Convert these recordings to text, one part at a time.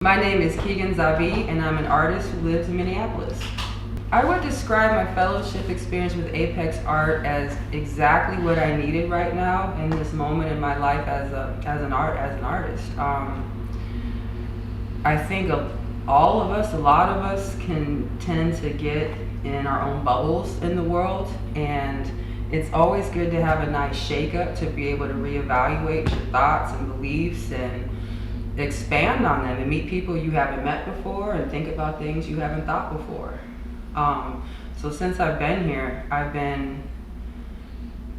My name is Keegan Xavi, and I'm an artist who lives in Minneapolis. I would describe my fellowship experience with Apex Art as exactly what I needed right now in this moment in my life as an artist. I think all of us, a lot of us, can tend to get in our own bubbles in the world, and it's always good to have a nice shake-up to be able to reevaluate your thoughts and beliefs and expand on them and meet people you haven't met before and think about things you haven't thought before. So since I've been here, I've been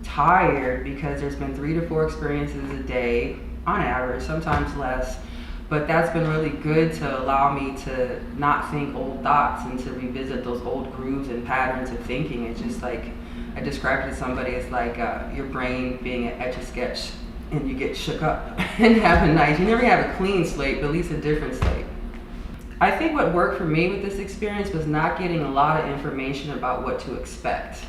tired because there's been 3 to 4 experiences a day on average, sometimes less, but that's been really good to allow me to not think old thoughts and to revisit those old grooves and patterns of thinking. It's just like, I described it to somebody, it's like your brain being an Etch-a-Sketch and you get shook up and have a nice, you never have a clean slate, but at least a different slate. I think what worked for me with this experience was not getting a lot of information about what to expect,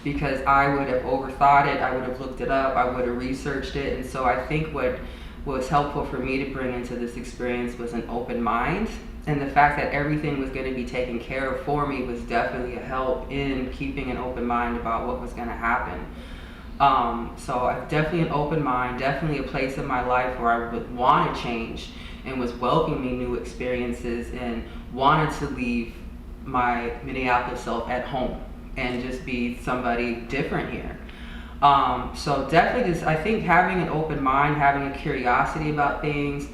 because I would have overthought it, I would have looked it up, I would have researched it, and so I think what was helpful for me to bring into this experience was an open mind, and the fact that everything was going to be taken care of for me was definitely a help in keeping an open mind about what was going to happen. So definitely an open mind, definitely a place in my life where I would want to change and was welcoming new experiences and wanted to leave my Minneapolis self at home and just be somebody different here. So definitely just, I think having an open mind, having a curiosity about things,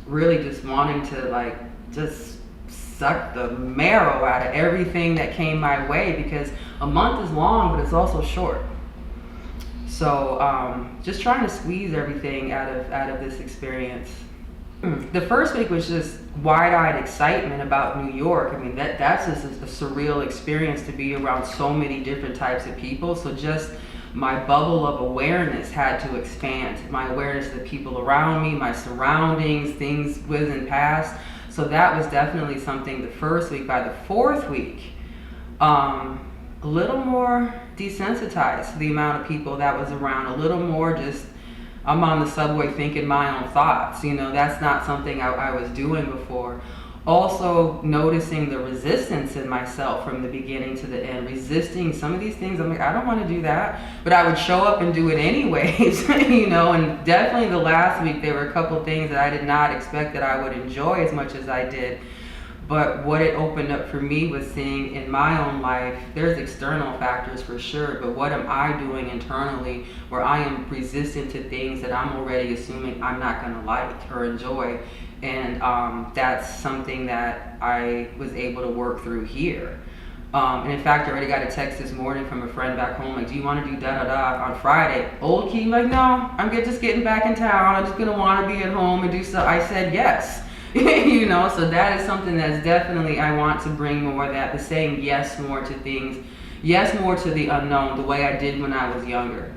really just wanting to just suck the marrow out of everything that came my way, because a month is long, but it's also short. So just trying to squeeze everything out of this experience. The first week was just wide-eyed excitement about New York. I mean, that's just a surreal experience to be around so many different types of people. So just my bubble of awareness had to expand. My awareness of the people around me, my surroundings, things whizzing past. So that was definitely something the first week. By the fourth week, a little more desensitized to the amount of people that was around, a little more just, I'm on the subway thinking my own thoughts. You know, that's not something I was doing before. Also noticing the resistance in myself from the beginning to the end, resisting some of these things. I'm like, I don't want to do that, but I would show up and do it anyways, you know. And definitely the last week, there were a couple things that I did not expect that I would enjoy as much as I did. But what it opened up for me was seeing in my own life, there's external factors for sure, but what am I doing internally where I am resistant to things that I'm already assuming I'm not going to like or enjoy. And that's something that I was able to work through here. And in fact, I already got a text this morning from a friend back home, like, do you want to do da-da-da on Friday? Old Key, like, no, I'm just getting back in town. I'm just going to want to be at home and do stuff. I said yes. You know, so that is something that's definitely, I want to bring more of that, the saying yes more to things, yes more to the unknown, the way I did when I was younger.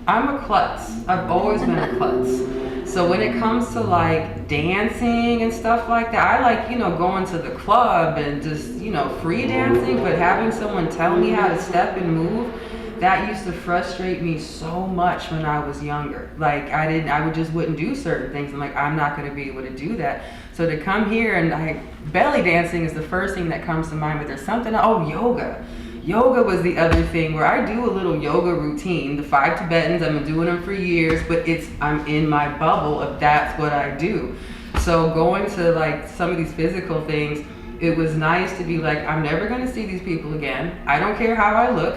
I'm a klutz. I've always been a klutz. So when it comes to like dancing and stuff like that, I like, you know, going to the club and just, you know, free dancing, but having someone tell me how to step and move, that used to frustrate me so much when I was younger. Like I wouldn't do certain things. I'm like, I'm not going to be able to do that. So to come here and belly dancing is the first thing that comes to mind, but there's something, yoga. Yoga was the other thing where I do a little yoga routine, the 5 Tibetans, I've been doing them for years, but I'm in my bubble of that's what I do. So going to like some of these physical things, it was nice to be like, I'm never going to see these people again. I don't care how I look.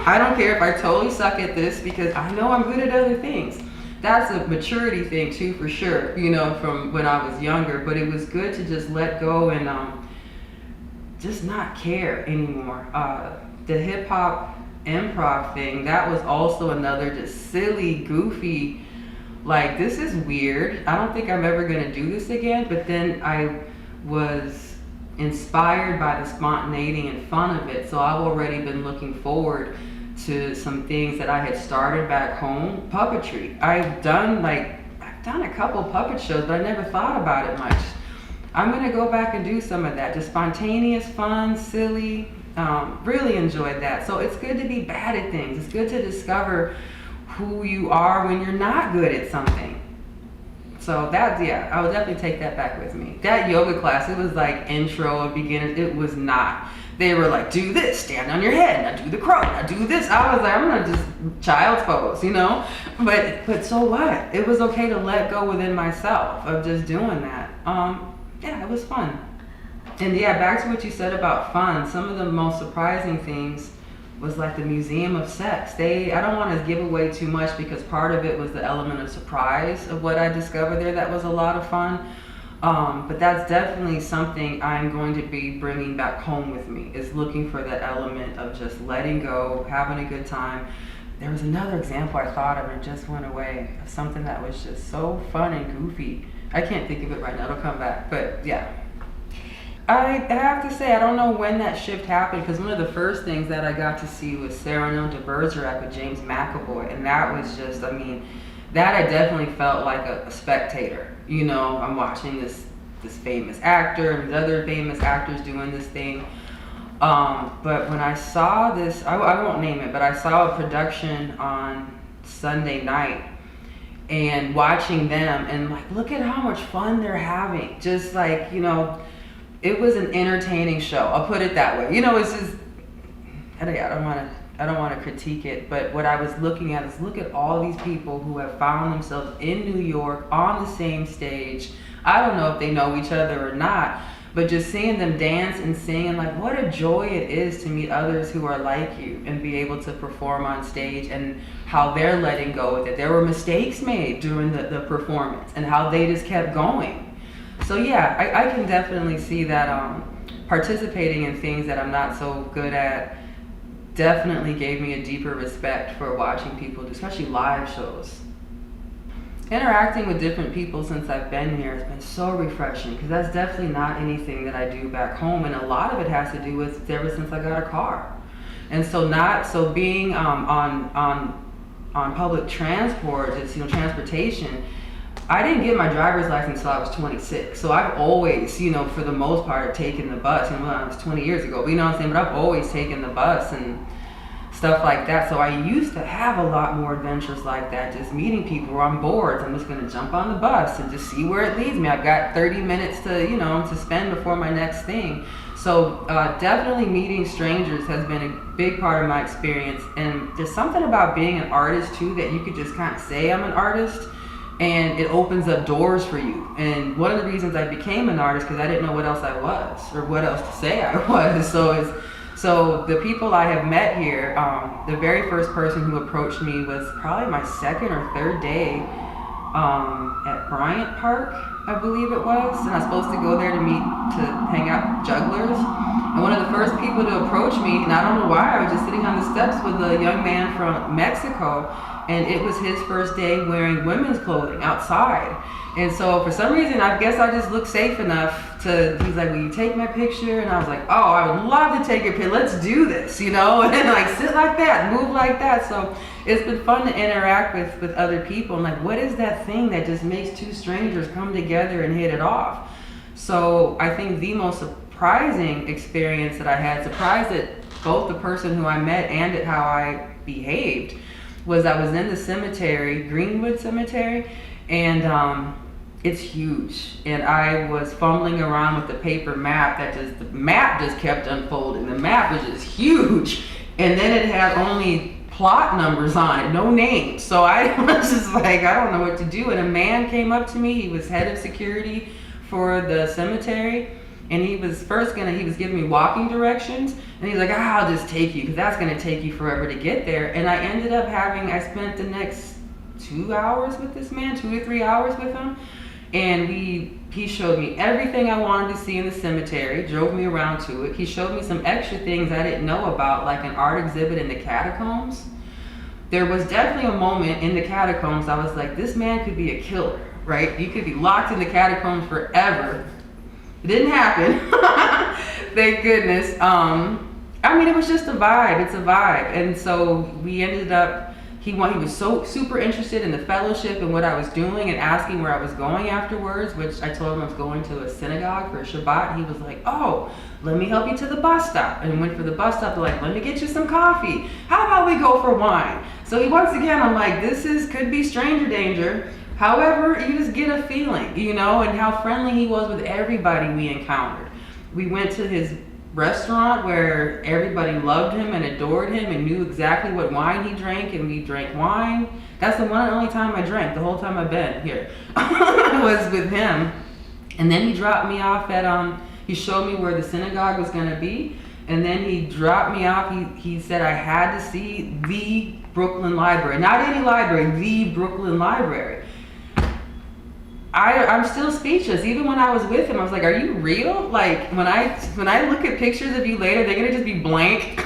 I don't care if I totally suck at this, because I know I'm good at other things. That's a maturity thing too, for sure, you know, from when I was younger. But it was good to just let go and just not care anymore. The hip hop improv thing, that was also another just silly, goofy, like, this is weird. I don't think I'm ever going to do this again. But then I was inspired by the spontaneity and fun of it. So I've already been looking forward to some things that I had started back home. Puppetry. I've done a couple puppet shows, but I never thought about it much. I'm going to go back and do some of that. Just spontaneous, fun, silly. Really enjoyed that. So it's good to be bad at things. It's good to discover who you are when you're not good at something. So that's, yeah, I would definitely take that back with me. That yoga class, it was like intro, beginners. It was not. They were like, do this, stand on your head, now do the crow, now do this. I was like, I'm gonna just child's pose, you know? But so what? It was okay to let go within myself of just doing that. Yeah, it was fun. And yeah, back to what you said about fun, some of the most surprising things was like the Museum of Sex. I don't want to give away too much because part of it was the element of surprise of what I discovered there. That was a lot of fun. But that's definitely something I'm going to be bringing back home with me, is looking for that element of just letting go, having a good time. There was another example I thought of and it just went away, of something that was just so fun and goofy. I can't think of it right now, it'll come back, but yeah. I have to say, I don't know when that shift happened, because one of the first things that I got to see was Cyrano de Bergerac with James McAvoy, and that was just, I mean, that I definitely felt like a spectator. You know, I'm watching this famous actor and these other famous actors doing this thing. But when I saw this, I won't name it, but I saw a production on Sunday night, and watching them, and like, look at how much fun they're having. Just like, you know, it was an entertaining show. I'll put it that way. You know, it's just, I don't want to critique it, but what I was looking at is, look at all these people who have found themselves in New York on the same stage. I don't know if they know each other or not, but just seeing them dance and sing, and like, what a joy it is to meet others who are like you and be able to perform on stage, and how they're letting go with it. There were mistakes made during the performance, and how they just kept going. So yeah, I can definitely see that participating in things that I'm not so good at definitely gave me a deeper respect for watching people, especially live shows. Interacting with different people since I've been here has been so refreshing, because that's definitely not anything that I do back home, and a lot of it has to do with ever since I got a car. And so being on public transport, just, you know, transportation, I didn't get my driver's license until I was 26. So I've always, you know, for the most part, taken the bus. And well, it was 20 years ago, but you know what I'm saying? But I've always taken the bus and stuff like that. So I used to have a lot more adventures like that, just meeting people on boards. I'm just going to jump on the bus and just see where it leads me. I've got 30 minutes to spend before my next thing. So definitely meeting strangers has been a big part of my experience. And there's something about being an artist too, that you could just kind of say I'm an artist, and it opens up doors for you. And one of the reasons I became an artist, because I didn't know what else I was, or what else to say I was. So the people I have met here, the very first person who approached me was probably my second or third day at Bryant Park, I believe it was. And I was supposed to go there to hang out with jugglers. And one of the first people to approach me, and I don't know why, I was just sitting on the steps with a young man from Mexico, and it was his first day wearing women's clothing outside. And so for some reason, I guess I just looked safe enough he's like, will you take my picture? And I was like, oh, I would love to take your picture. Let's do this, you know? And like, sit like that, move like that. So it's been fun to interact with other people. And like, what is that thing that just makes two strangers come together and hit it off? So I think the most surprising experience that I had, surprised at both the person who I met and at how I behaved, was I was in the cemetery, Greenwood Cemetery, and it's huge. And I was fumbling around with the paper map the map just kept unfolding. The map was just huge. And then it had only plot numbers on it, no names. So I was just like, I don't know what to do. And a man came up to me, he was head of security for the cemetery. And he was giving me walking directions, and he's like, I'll just take you, because that's going to take you forever to get there. And I ended up I spent the next 2 hours with this man, 2 or 3 hours with him. And he showed me everything I wanted to see in the cemetery, drove me around to it. He showed me some extra things I didn't know about, like an art exhibit in the catacombs. There was definitely a moment in the catacombs I was like, this man could be a killer, right? You could be locked in the catacombs forever. It didn't happen. Thank goodness. I mean, it was just a vibe. It's a vibe. And so we ended up, he was so super interested in the fellowship and what I was doing, and asking where I was going afterwards, which I told him I was going to a synagogue for Shabbat. He was like, oh, let me help you to the bus stop. And went for the bus stop. They're like, let me get you some coffee. How about we go for wine? So once again, I'm like, could be stranger danger. However, you just get a feeling, you know, and how friendly he was with everybody we encountered. We went to his restaurant where everybody loved him and adored him and knew exactly what wine he drank, and we drank wine. That's the one and only time I drank the whole time I've been here was with him. And then he dropped me off at he showed me where the synagogue was going to be, and then he dropped me off. He said I had to see the Brooklyn Library, not any library, the Brooklyn Library. I'm still speechless. Even when I was with him, I was like, "Are you real?" Like when I look at pictures of you later, they're gonna just be blank.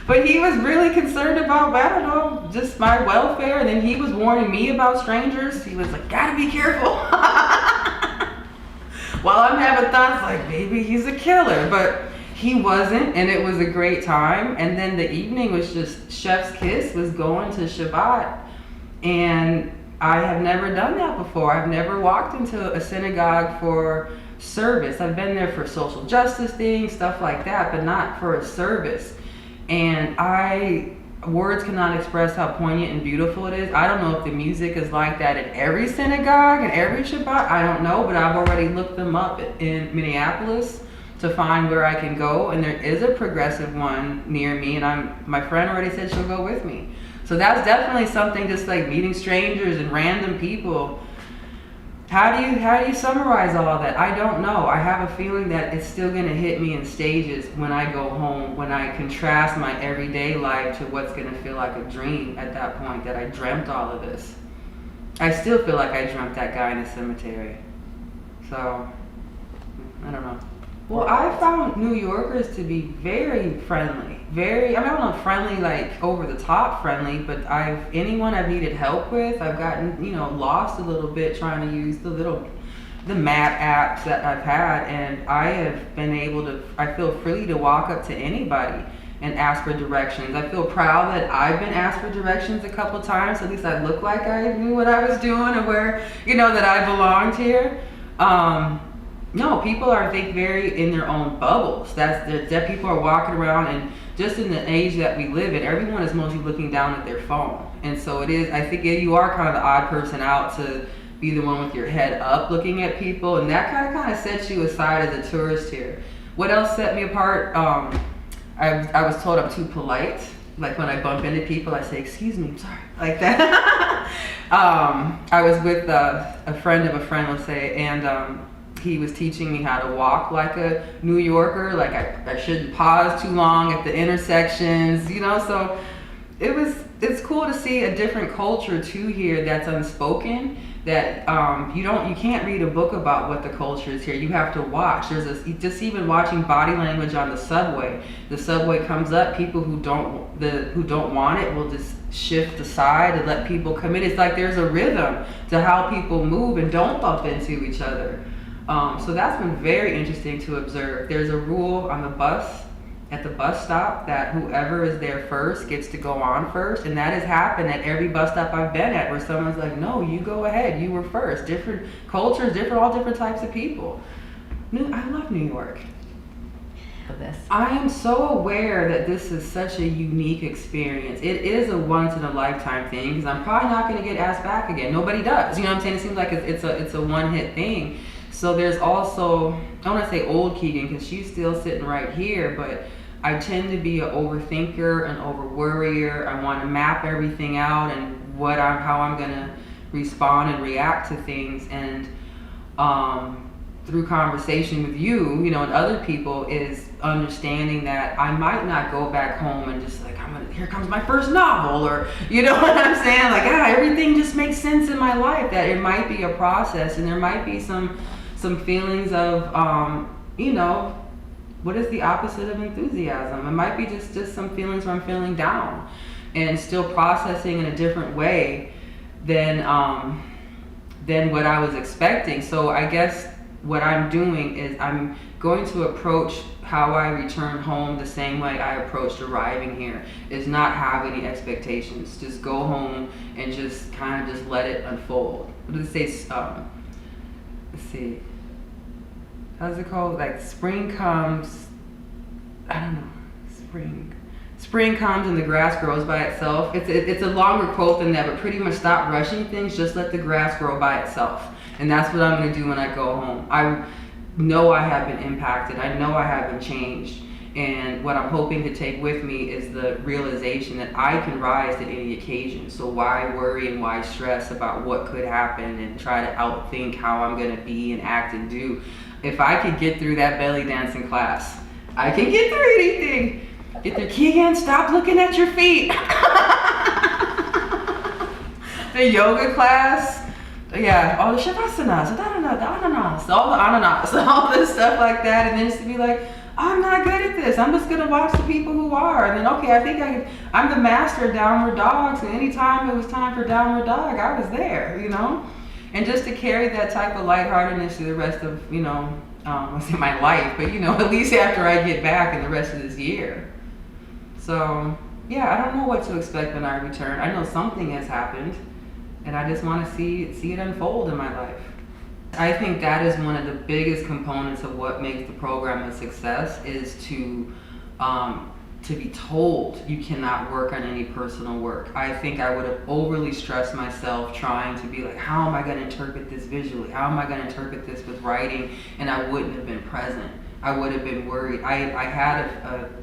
But he was really concerned about, I don't know, just my welfare. And then he was warning me about strangers. He was like, "Gotta be careful." While I'm having thoughts like, maybe he's a killer, but he wasn't, and it was a great time. And then the evening was just chef's kiss, was going to Shabbat, and I have never done that before. I've never walked into a synagogue for service. I've been there for social justice things, stuff like that, but not for a service. And words cannot express how poignant and beautiful it is. I don't know if the music is like that at every synagogue and every Shabbat. I don't know, but I've already looked them up in Minneapolis to find where I can go. And there is a progressive one near me, and my friend already said she'll go with me. So that's definitely something, just like meeting strangers and random people. How do you summarize all of that? I don't know. I have a feeling that it's still going to hit me in stages when I go home, when I contrast my everyday life to what's going to feel like a dream at that point, that I dreamt all of this. I still feel like I dreamt that guy in the cemetery. So, I don't know. Well, I found New Yorkers to be very friendly. I don't know, friendly like over the top friendly, but anyone I've needed help with, I've gotten, lost a little bit trying to use the map apps that I've had, and I have been able to, I feel free to walk up to anybody and ask for directions. I feel proud that I've been asked for directions a couple times. At least I look like I knew what I was doing and where, that I belonged here. No, people are, I think, very in their own bubbles. That people are walking around, and just in the age that we live in, everyone is mostly looking down at their phone. And so it is, I think you are kind of the odd person out to be the one with your head up looking at people, and that kind of sets you aside as a tourist here. What else set me apart? I was told I'm too polite. Like when I bump into people, I say, "Excuse me, I'm sorry," like that. I was with a friend of a friend, let's say, and he was teaching me how to walk like a New Yorker, like I shouldn't pause too long at the intersections, so it's cool to see a different culture too here that's unspoken, that you can't read a book about what the culture is here. You have to watch. Just even watching body language on the subway comes up, people who don't want it will just shift aside and let people come in. It's like there's a rhythm to how people move and don't bump into each other. So that's been very interesting to observe. There's a rule on the bus, at the bus stop, that whoever is there first gets to go on first. And that has happened at every bus stop I've been at, where someone's like, "No, you go ahead, you were first." Different cultures, all different types of people. I love New York. I am so aware that this is such a unique experience. It is a once in a lifetime thing, because I'm probably not going to get asked back again. Nobody does. You know what I'm saying? It seems like it's a one hit thing. So there's also, I want to say old Keegan, because she's still sitting right here, but I tend to be an overthinker, an over worrier. I want to map everything out and how I'm going to respond and react to things. And through conversation with you, and other people, is understanding that I might not go back home and just like, here comes my first novel, or you know what I'm saying? Like, everything just makes sense in my life. That it might be a process, and there might be some feelings of, what is the opposite of enthusiasm? It might be just some feelings where I'm feeling down and still processing in a different way than what I was expecting. So I guess what I'm doing is I'm going to approach how I return home the same way I approached arriving here, is not have any expectations. Just go home and just kind of just let it unfold. What does it say? Let's see. How's it called? Like spring comes, I don't know, spring. spring comes and the grass grows by itself. It's a longer quote than that, but pretty much stop rushing things. Just let the grass grow by itself. And that's what I'm going to do when I go home. I know I have been impacted. I know I have been changed. And what I'm hoping to take with me is the realization that I can rise to any occasion. So why worry and why stress about what could happen and try to outthink how I'm going to be and act and do? If I could get through that belly dancing class, I can get through anything. Get through Keegan, stop looking at your feet. The yoga class, yeah, all the shavasana, the ananas, all the ananas, all this stuff like that. And then just to be like, I'm not good at this. I'm just gonna watch the people who are. And then, okay, I think I'm the master of downward dogs. And anytime it was time for downward dog, I was there, you know? And just to carry that type of lightheartedness to the rest of, you know, I say my life, but you know, at least after I get back and the rest of this year. So, yeah, I don't know what to expect when I return. I know something has happened, and I just want to see it unfold in my life. I think that is one of the biggest components of what makes the program a success, is to be told you cannot work on any personal work. I think I would have overly stressed myself trying to be like, how am I going to interpret this visually? How am I going to interpret this with writing? And I wouldn't have been present. I would have been worried. I had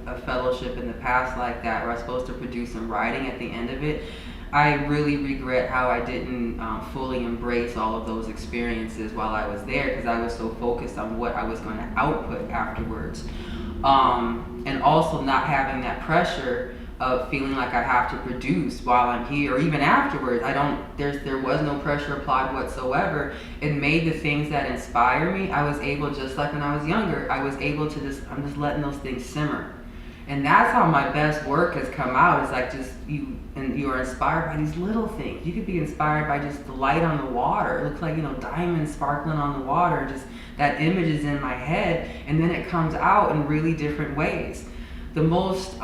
a fellowship in the past like that where I was supposed to produce some writing at the end of it. I really regret how I didn't fully embrace all of those experiences while I was there, because I was so focused on what I was going to output afterwards. And also not having that pressure of feeling like I have to produce while I'm here, or even afterwards. There was no pressure applied whatsoever. It made the things that inspire me, I was able, just like when I was younger, I was able to I'm just letting those things simmer. And that's how my best work has come out. It's like you are inspired by these little things. You could be inspired by just the light on the water. It looks like, you know, diamonds sparkling on the water. Just that image is in my head, and then it comes out in really different ways. The most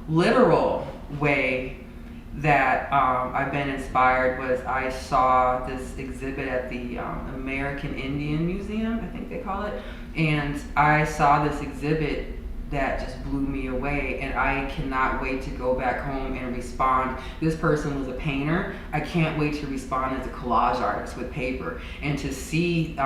literal way that I've been inspired was I saw this exhibit at the American Indian Museum, I think they call it, and I saw this exhibit that just blew me away, and I cannot wait to go back home and respond. This person was a painter. I can't wait to respond as a collage artist with paper, and to see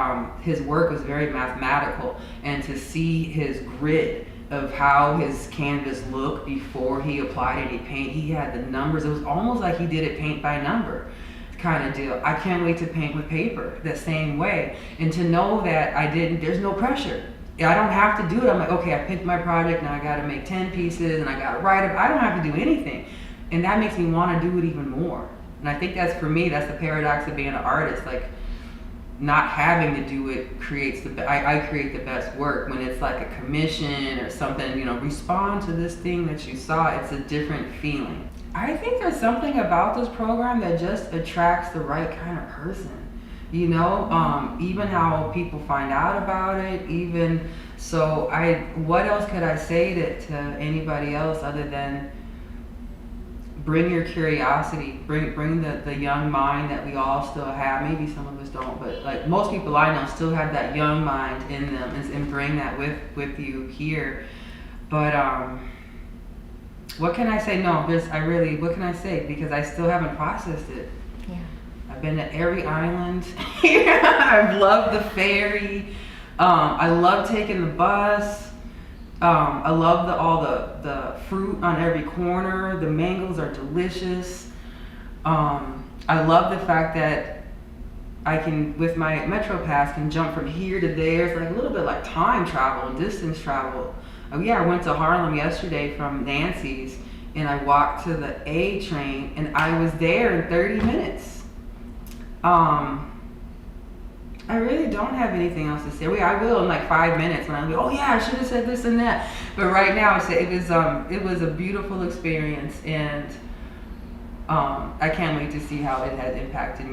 his work was very mathematical, and to see his grid of how his canvas looked before he applied any paint. He had the numbers. It was almost like he did it paint by number kind of deal. I can't wait to paint with paper the same way, and to know that there's no pressure. I don't have to do it. I'm like, okay, I picked my project, now I got to make 10 pieces and I got to write it. I don't have to do anything. And that makes me want to do it even more. And I think that's, for me, that's the paradox of being an artist. Like, not having to do it creates I create the best work. When it's like a commission or something, you know, respond to this thing that you saw, it's a different feeling. I think there's something about this program that just attracts the right kind of person. You know, even how people find out about it, even so, what else could I say to anybody else other than bring your curiosity, bring the young mind that we all still have. Maybe some of us don't, but like most people I know still have that young mind in them, and bring that with you here. But what can I say? No, what can I say? Because I still haven't processed it. Yeah. I've been to every island. I've loved the ferry. I love taking the bus. I love all the fruit on every corner. The mangoes are delicious. I love the fact that I can, with my Metro Pass, can jump from here to there. It's like a little bit like time travel and distance travel. Yeah, I went to Harlem yesterday from Nancy's, and I walked to the A train, and I was there in 30 minutes. I really don't have anything else to say. I will in like 5 minutes when I'm like, oh yeah, I should have said this and that. But right now, it was a beautiful experience, and I can't wait to see how it has impacted me.